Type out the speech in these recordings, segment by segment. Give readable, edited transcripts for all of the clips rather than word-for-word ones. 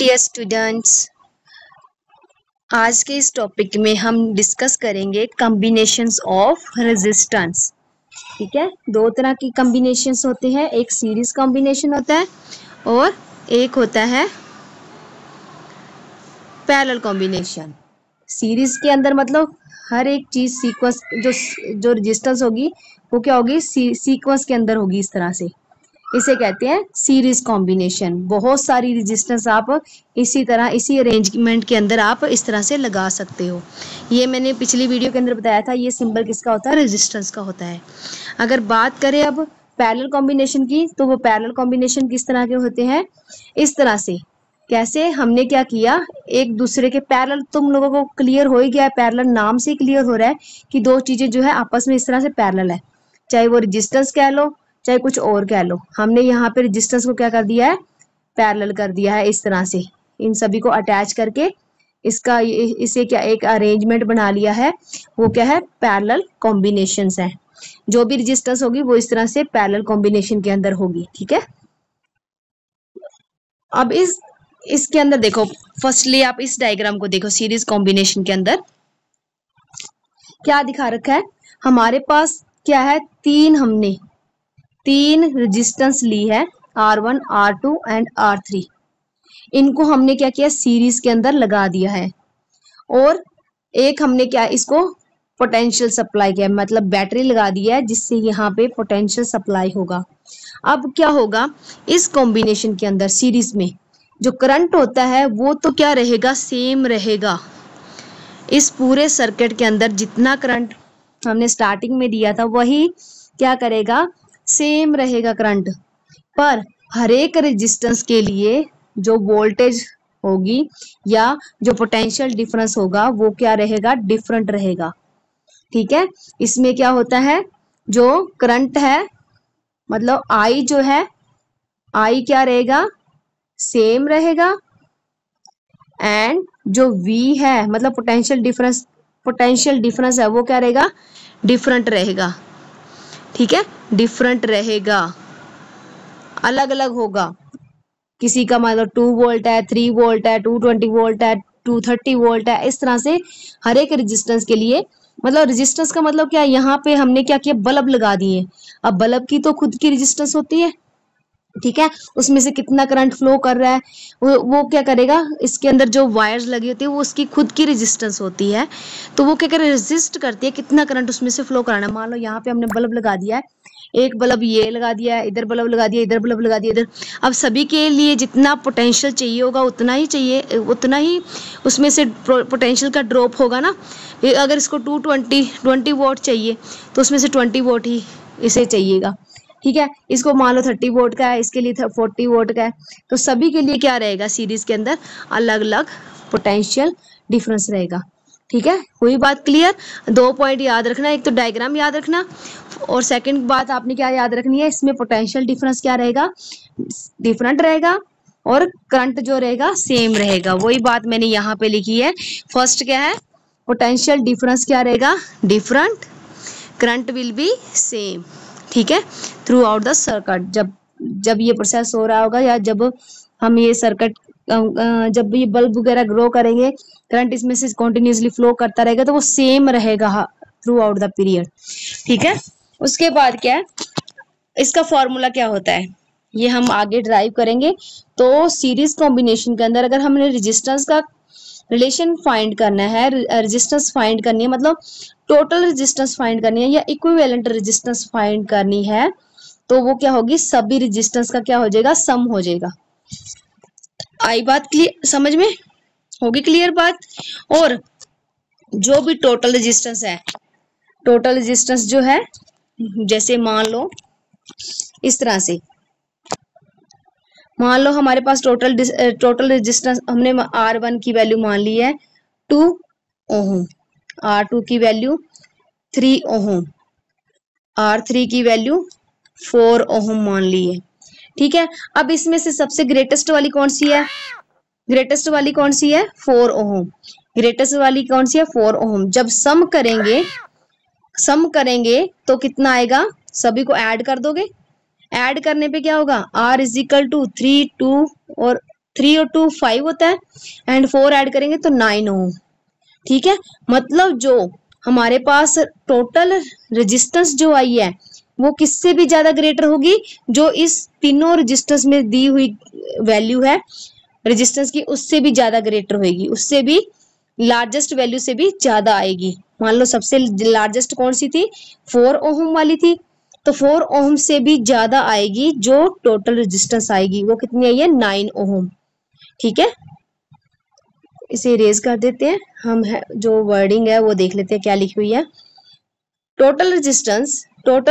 Dear students, आज के इस टॉपिक में हम डिस्कस करेंगे कॉम्बिनेशंस ऑफ रेजिस्टेंस। ठीक है, दो तरह की कॉम्बिनेशंस होते हैं, एक सीरीज कॉम्बिनेशन होता है और एक होता है पैरेलल कॉम्बिनेशन। सीरीज के अंदर मतलब हर एक चीज सीक्वेंस जो रेजिस्टेंस होगी वो क्या होगी, सीक्वेंस के अंदर होगी। इस तरह से इसे कहते हैं सीरीज कॉम्बिनेशन। बहुत सारी रेजिस्टेंस आप इसी तरह इसी अरेंजमेंट के अंदर आप इस तरह से लगा सकते हो। ये मैंने पिछली वीडियो के अंदर बताया था, ये सिंबल किसका होता है, रेजिस्टेंस का होता है। अगर बात करें अब पैरेलल कॉम्बिनेशन की, तो वो पैरेलल कॉम्बिनेशन किस तरह के होते हैं, इस तरह से। कैसे, हमने क्या किया, एक दूसरे के पैरेलल, तुम लोगों को क्लियर हो ही गया है, पैरेलल नाम से क्लियर हो रहा है कि दो चीजें जो है आपस में इस तरह से पैरेलल है, चाहे वो रेजिस्टेंस कह लो चाहे कुछ और कह लो। हमने यहाँ पे रेजिस्टेंस को क्या कर दिया है, पैरेलल कर दिया है। इस तरह से इन सभी को अटैच करके इसे क्या एक अरेंजमेंट बना लिया है, वो क्या है, पैरेलल कॉम्बिनेशंस है। जो भी रेजिस्टेंस होगी वो इस तरह से पैरेलल कॉम्बिनेशन के अंदर होगी। ठीक है, अब इसके अंदर देखो, फर्स्टली आप इस डायग्राम को देखो। सीरीज कॉम्बिनेशन के अंदर क्या दिखा रखा है, हमारे पास क्या है, हमने तीन रेजिस्टेंस ली है, R1, R2 एंड R3। इनको हमने क्या किया, सीरीज के अंदर लगा दिया है। और एक हमने क्या, इसको पोटेंशियल सप्लाई किया, मतलब बैटरी लगा दिया है जिससे यहाँ पे पोटेंशियल सप्लाई होगा। अब क्या होगा, इस कॉम्बिनेशन के अंदर सीरीज में जो करंट होता है वो तो क्या रहेगा, सेम रहेगा। इस पूरे सर्किट के अंदर जितना करंट हमने स्टार्टिंग में दिया था वही क्या करेगा, सेम रहेगा करंट। पर हर एक रेजिस्टेंस के लिए जो वोल्टेज होगी या जो पोटेंशियल डिफरेंस होगा वो क्या रहेगा, डिफरेंट रहेगा। ठीक है, इसमें क्या होता है, जो करंट है मतलब I जो है, I क्या रहेगा, सेम रहेगा। एंड जो V है मतलब पोटेंशियल डिफरेंस है वो क्या रहेगा, डिफरेंट रहेगा। ठीक है, डिफरेंट रहेगा, अलग अलग होगा। किसी का मतलब 2 वोल्ट है, 3 वोल्ट है, 220 वोल्ट है, 230 वोल्ट है। इस तरह से हर एक रेजिस्टेंस के लिए, मतलब रेजिस्टेंस का मतलब क्या है, यहाँ पे हमने क्या किया, बल्ब लगा दिए। अब बल्ब की तो खुद की रेजिस्टेंस होती है। ठीक है, उसमें से कितना करंट फ्लो कर रहा है वो क्या करेगा, इसके अंदर जो वायर्स लगी होती है वो उसकी खुद की रेजिस्टेंस होती है, तो वो क्या करे, रेजिस्ट करती है कितना करंट उसमें से फ्लो कराना है। मान लो यहाँ पे हमने बल्ब लगा दिया है, एक बल्ब ये लगा दिया है, इधर बल्ब लगा दिया, इधर बल्ब लगा दिया, इधर। अब सभी के लिए जितना पोटेंशियल चाहिए होगा उतना ही चाहिए, उतना ही उसमें से पोटेंशियल का ड्रॉप होगा ना। अगर इसको 20 वोल्ट चाहिए तो उसमें से 20 वोल्ट ही इसे चाहिएगा। ठीक है, इसको मान लो 30 वोल्ट का है, इसके लिए 40 वोल्ट का है। तो सभी के लिए क्या रहेगा, सीरीज के अंदर अलग अलग पोटेंशियल डिफरेंस रहेगा। ठीक है, हुई बात क्लियर। 2 पॉइंट याद रखना, एक तो डायग्राम याद रखना और सेकंड बात आपने क्या याद रखनी है, इसमें पोटेंशियल डिफरेंस क्या रहेगा, डिफरेंट रहेगा और करंट जो रहेगा सेम रहेगा। वही बात मैंने यहाँ पे लिखी है। फर्स्ट क्या है, पोटेंशियल डिफरेंस क्या रहेगा, different, current will be same. ठीक है, थ्रू आउट द सर्किट। जब ये प्रोसेस हो रहा होगा या जब हम ये सर्किट, जब ये बल्ब वगैरह ग्रो करेंगे, करंट इसमें से कंटिन्यूसली फ्लो करता रहेगा तो वो सेम रहेगा थ्रू आउट द पीरियड। ठीक है, उसके बाद क्या है, इसका फॉर्मूला क्या होता है ये हम आगे ड्राइव करेंगे। तो सीरीज कॉम्बिनेशन के अंदर अगर हमने रेजिस्टेंस का रिलेशन फाइंड करना है, रेजिस्टेंस फाइंड करनी है, मतलब टोटल रेजिस्टेंस फाइंड करनी है या इक्विवेलेंट रेजिस्टेंस फाइंड करनी है, तो वो क्या होगी, सभी रेजिस्टेंस का क्या हो जाएगा, सम हो जाएगा। आई बात क्लियर, समझ में होगी क्लियर बात। और जो भी टोटल रेजिस्टेंस है, टोटल रेजिस्टेंस जो है, जैसे मान लो इस तरह से, मान लो हमारे पास टोटल रेजिस्टेंस हमने R1 की वैल्यू मान ली है 2 ओम, R2 की वैल्यू 3 ओम, R3 की वैल्यू 4 ओम मान ली है। ठीक है, अब इसमें से सबसे ग्रेटेस्ट वाली कौन सी है, ग्रेटेस्ट वाली कौन सी है, 4 ओम। ग्रेटेस्ट वाली कौन सी है, 4 ओम। जब सम करेंगे तो कितना आएगा, सभी को ऐड कर दोगे, ऐड करने पे क्या होगा, R इज इक्वल टू 3, 2 और 3 और 2 5 होता है एंड 4 ऐड करेंगे तो 9 ओम। ठीक है, मतलब जो हमारे पास टोटल रेजिस्टेंस जो आई है वो किससे भी ज्यादा ग्रेटर होगी, जो इस तीनों रेजिस्टेंस में दी हुई वैल्यू है रेजिस्टेंस की उससे भी ज्यादा ग्रेटर होगी, उससे भी लार्जेस्ट वैल्यू से भी ज्यादा आएगी। मान लो सबसे लार्जेस्ट कौन सी थी, 4 ओम वाली थी, तो 4 ओम से भी ज्यादा आएगी जो टोटल रेजिस्टेंस आएगी, वो कितनी आई है 9 ओम। ठीक है, इसे इरेज कर देते हैं हम, है जो वर्डिंग है वो देख लेते हैं क्या लिखी हुई है। Total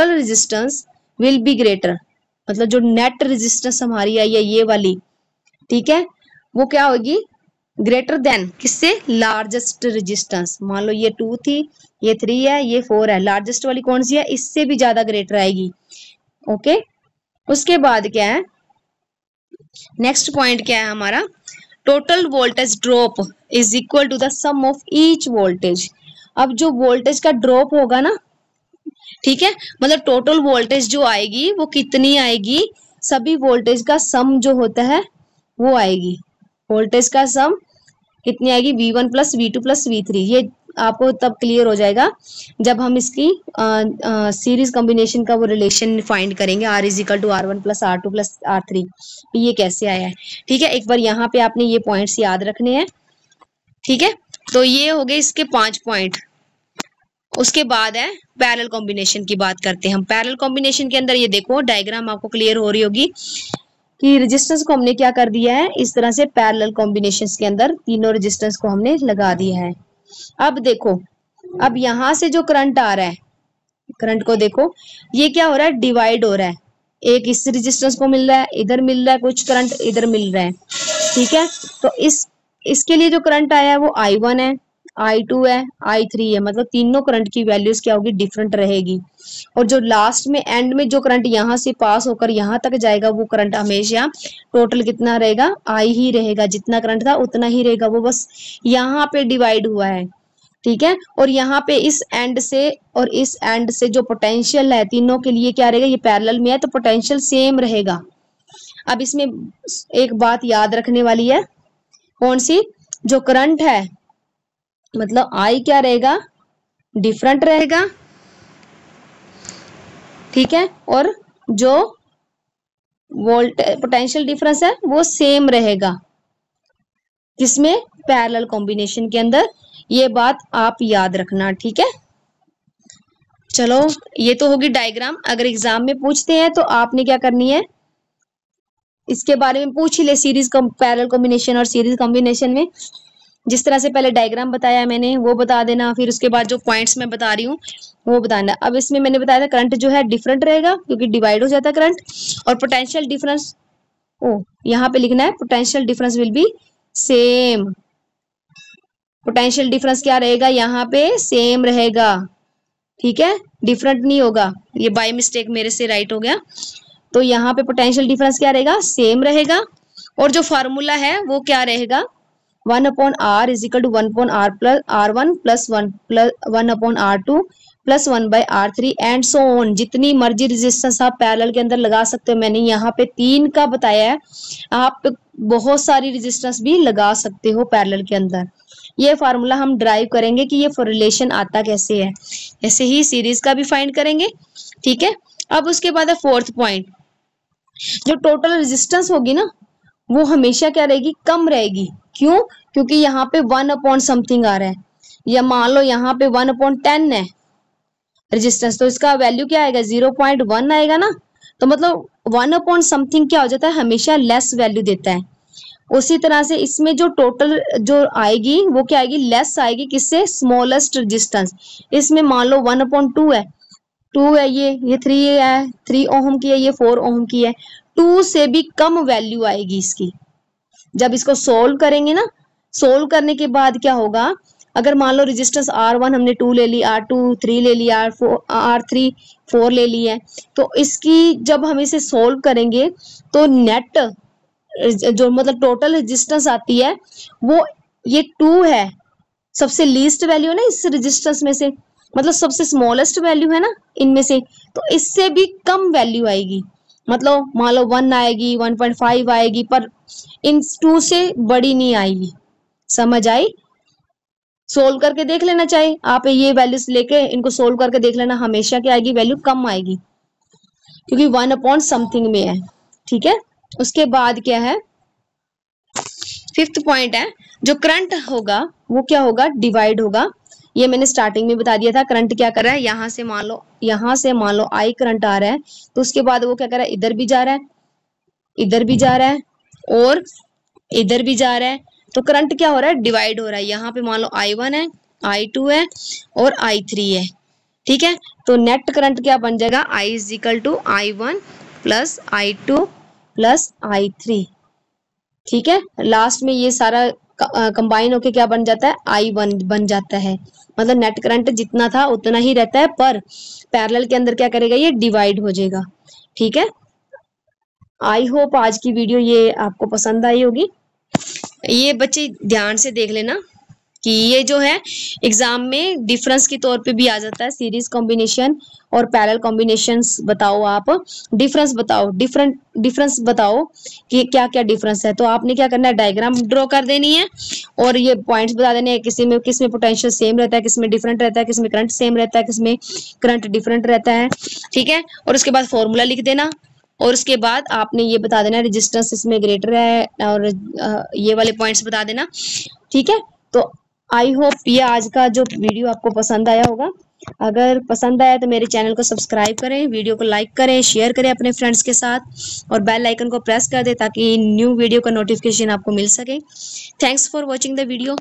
resistance will be greater, मतलब जो नेट रेजिस्टेंस हमारी आई है ये वाली, ठीक है, वो क्या होगी ग्रेटर देन किससे, लार्जेस्ट रेजिस्टेंस। मान लो ये 2 थी, ये 3 है, ये 4 है, लार्जेस्ट वाली कौन सी है, इससे भी ज्यादा ग्रेटर आएगी। ओके, उसके बाद क्या है, नेक्स्ट पॉइंट क्या है हमारा, total voltage drop is equal to the sum of each voltage. अब जो वोल्टेज का ड्रॉप होगा ना, ठीक है, मतलब टोटल वोल्टेज जो आएगी वो कितनी आएगी, सभी वोल्टेज का सम जो होता है वो आएगी, वोल्टेज का सम कितनी आएगी, V1 plus V2 plus V3। ये आपको तब क्लियर हो जाएगा जब हम इसकी सीरीज कॉम्बिनेशन का वो रिलेशन फाइंड करेंगे, R is equal to R1 plus R2 plus R3, ये कैसे आया है। ठीक है, एक बार यहाँ पे आपने ये पॉइंट्स याद रखने हैं। ठीक है, तो ये हो गए इसके 5 पॉइंट। उसके बाद है पैरेलल कॉम्बिनेशन की बात करते हैं हम। पैरेलल कॉम्बिनेशन के अंदर ये देखो डायग्राम आपको क्लियर हो रही होगी कि रेजिस्टेंस को हमने क्या कर दिया है, इस तरह से पैरेलल कॉम्बिनेशंस के अंदर तीनों रेजिस्टेंस को हमने लगा दिया है। अब देखो, अब यहां से जो करंट आ रहा है, करंट को देखो ये क्या हो रहा है, डिवाइड हो रहा है, एक इस रेजिस्टेंस को मिल रहा है, इधर मिल रहा है कुछ करंट, इधर मिल रहा है। ठीक है, तो इसके लिए जो करंट आया है वो I1 है, I2 है, I3 है, मतलब तीनों करंट की वैल्यूज क्या होगी, डिफरेंट रहेगी। और जो लास्ट में एंड में जो करंट यहाँ से पास होकर यहाँ तक जाएगा वो करंट हमेशा टोटल कितना रहेगा, I ही रहेगा, जितना करंट था उतना ही रहेगा, वो बस यहाँ पे डिवाइड हुआ है। ठीक है, और यहाँ पे इस एंड से और इस एंड से जो पोटेंशियल है तीनों के लिए क्या रहेगा, ये पैरेलल में है तो पोटेंशियल सेम रहेगा। अब इसमें एक बात याद रखने वाली है, कौन सी, जो करंट है मतलब I क्या रहेगा, डिफरेंट रहेगा। ठीक है, और जो पोटेंशियल डिफरेंस है वो सेम रहेगा, किसमें, पैरेलल कॉम्बिनेशन के अंदर। ये बात आप याद रखना। ठीक है, चलो ये तो होगी डायग्राम। अगर एग्जाम में पूछते हैं तो आपने क्या करनी है, इसके बारे में पूछ ही ले, सीरीज पैरेलल कॉम्बिनेशन और सीरीज कॉम्बिनेशन में जिस तरह से पहले डायग्राम बताया मैंने वो बता देना, फिर उसके बाद जो पॉइंट्स मैं बता रही हूँ वो बताना। अब इसमें मैंने बताया था करंट जो है डिफरेंट रहेगा क्योंकि डिवाइड हो जाता है करंट, और पोटेंशियल डिफरेंस, ओ यहाँ पे लिखना है potential difference will be same. Potential difference क्या रहेगा, यहाँ पे सेम रहेगा। ठीक है, डिफरेंट नहीं होगा, ये बाय मिस्टेक मेरे से राइट हो गया। तो यहाँ पे पोटेंशियल डिफरेंस क्या रहेगा, सेम रहेगा। और जो फॉर्मूला है वो क्या रहेगा, 1/R is equal to 1/R plus R1 plus 1/R2 plus 1/R3 and so on. जितनी मर्जी रेजिस्टेंस आप पैरेलल के अंदर लगा सकते हो, मैंने यहाँ पे 3 का बताया है, आप बहुत सारी रेजिस्टेंस भी लगा सकते हो पैरेलल के अंदर। ये फार्मूला हम ड्राइव करेंगे कि ये रिलेशन आता कैसे है, ऐसे ही सीरीज का भी फाइंड करेंगे। ठीक है, अब उसके बाद है 4th पॉइंट, जो टोटल रेजिस्टेंस होगी ना वो हमेशा क्या रहेगी, कम रहेगी। क्यों, क्योंकि यहाँ पे 1/समथिंग आ रहा है, या मान लो यहाँ पे 1/10 है रेजिस्टेंस, तो इसका वैल्यू क्या आएगा, 0.1 आएगा ना। तो मतलब 1/समथिंग क्या हो जाता है, हमेशा लेस वैल्यू देता है। उसी तरह से इसमें जो टोटल जो आएगी वो क्या आएगी, लेस आएगी, किससे, स्मॉलेस्ट रेजिस्टेंस। इसमें मान लो 1/2 है, 2 है, ये 3 है, 3 ओम की है, ये 4 ओम की है, 2 से भी कम वैल्यू आएगी इसकी। जब इसको सोल्व करेंगे ना, सोल्व करने के बाद क्या होगा, अगर मान लो रेजिस्टेंस R1 हमने 2 ले ली, R2 3 ले लिया, R3 4 ले ली है, तो इसकी जब हम इसे सोल्व करेंगे तो नेट जो मतलब टोटल रेजिस्टेंस आती है वो ये 2 है, सबसे लीस्ट वैल्यू है ना इस रेजिस्टेंस में से, मतलब सबसे स्मॉलेस्ट वैल्यू है ना इनमें से, तो इससे भी कम वैल्यू आएगी। मतलब मान लो 1 आएगी, 1.5 आएगी, पर इन 2 से बड़ी नहीं आएगी। समझ आई? सोल्व करके देख लेना, चाहिए आप ये वैल्यूज लेके इनको सोल्व करके देख लेना, हमेशा क्या आएगी, वैल्यू कम आएगी, क्योंकि 1/समथिंग में है। ठीक है, उसके बाद क्या है, 5th पॉइंट है, जो करंट होगा वो क्या होगा, डिवाइड होगा। ये मैंने स्टार्टिंग में बता दिया था। करंट क्या कर रहा है, यहां से मान लो आई करंट आ रहा है, तो उसके बाद वो क्या कर रहा है, इधर भी जा रहा है, इधर भी जा रहा है, और इधर भी जा रहा है। तो करंट क्या हो रहा है, डिवाइड हो रहा है। यहाँ पे मान लो I1 है, I2 है और I3 है। ठीक है, तो नेट करंट क्या बन जाएगा, I is equal to I1 plus I2 plus I3। ठीक है, लास्ट में ये सारा कंबाइन होके क्या बन जाता है, I1 बन जाता है। मतलब नेट करंट जितना था उतना ही रहता है, पर पैरेलल के अंदर क्या करेगा, ये डिवाइड हो जाएगा। ठीक है, आई होप आज की वीडियो ये आपको पसंद आई होगी। ये बच्चे ध्यान से देख लेना कि ये जो है एग्जाम में डिफरेंस के तौर पे भी आ जाता है, सीरीज कॉम्बिनेशन और पैरेलल कॉम्बिनेशंस। बताओ आप डिफरेंस, बताओ डिफरेंस बताओ कि क्या क्या डिफरेंस है। तो आपने क्या करना है, डायग्राम ड्रॉ कर देनी है और ये पॉइंट्स बता देने हैं, किसमें पोटेंशियल सेम रहता है, किसमें डिफरेंट रहता है, किसमें करंट सेम रहता है, किसमें करंट डिफरेंट रहता है। ठीक है, और उसके बाद फॉर्मूला लिख देना, और उसके बाद आपने ये बता देना रेजिस्टेंस इसमें ग्रेटर है, और ये वाले पॉइंट्स बता देना। ठीक है, तो आई होप ये आज का जो वीडियो आपको पसंद आया होगा। अगर पसंद आया तो मेरे चैनल को सब्सक्राइब करें, वीडियो को लाइक करें, शेयर करें अपने फ्रेंड्स के साथ, और बेल आइकन को प्रेस कर दें ताकि न्यू वीडियो का नोटिफिकेशन आपको मिल सके। Thanks for watching the video.